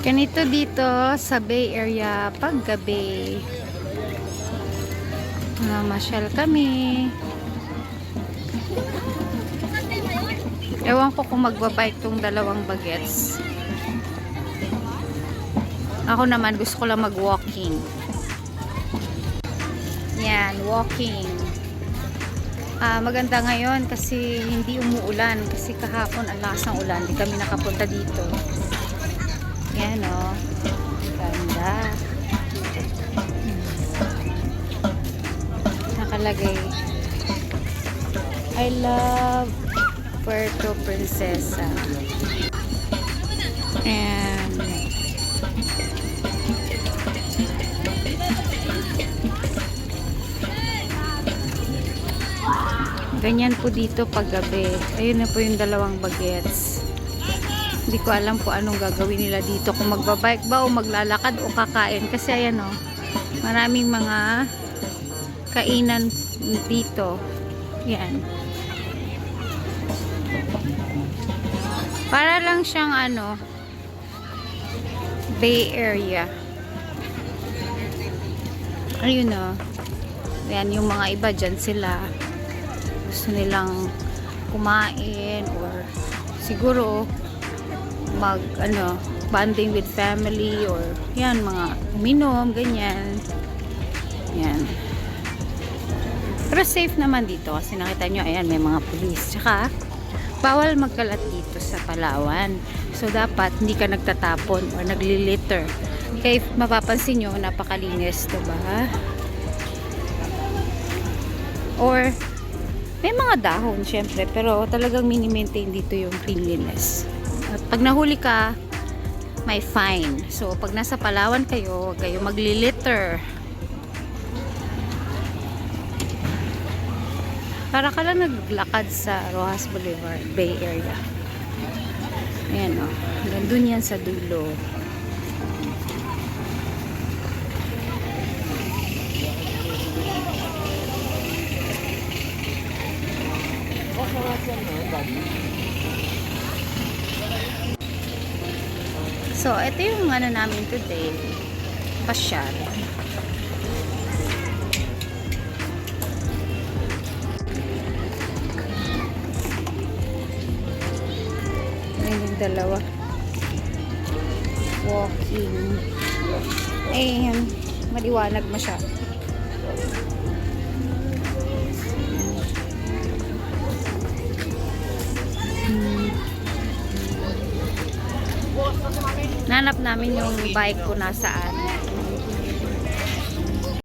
Ganito dito sa Bay Area paggabi. Masyal kami. Ewan ko kung magbabike tong dalawang bagets. Ako naman gusto ko lang mag-walking. Yan, walking. Maganda ngayon kasi hindi umuulan. Kasi kahapon ang lakas ng ulan. Hindi kami nakapunta dito. Yan o. Ganda. Nakalagay. I love Puerto Princesa. And ganyan po dito paggabi. Ayun na po yung dalawang bagets. Hindi ko alam po anong gagawin nila dito. Kung magbabike ba o maglalakad o kakain. Kasi ayan o. Maraming mga kainan dito. Yan. Para lang siyang ano, Bay Area. Ayun o. Yan yung mga iba dyan sila. Gusto nilang kumain or siguro mag ano, bonding with family or yan mga uminom, ganyan. Yan. Pero safe naman dito kasi nakita nyo, ayan, may mga pulis. Tsaka, bawal magkalat dito sa Palawan. So, dapat hindi ka nagtatapon or nagli-litter. Kaya mapapansin nyo, napakalinis, diba? Or, may mga dahon, syempre. Pero talagang mini-maintain dito yung cleanliness. At pag nahuli ka, may fine. So, pag nasa Palawan kayo, huwag kayo magli-litter. Para ka lang naglakad sa Rojas Boulevard, Bay Area. Ayan o. Nandun yan sa dulo. So, ito yung ano namin today. Pasyal. Yung dalawa. Walking. Eh, maliwanag masyado. Nanap namin yung bike ko nasaan.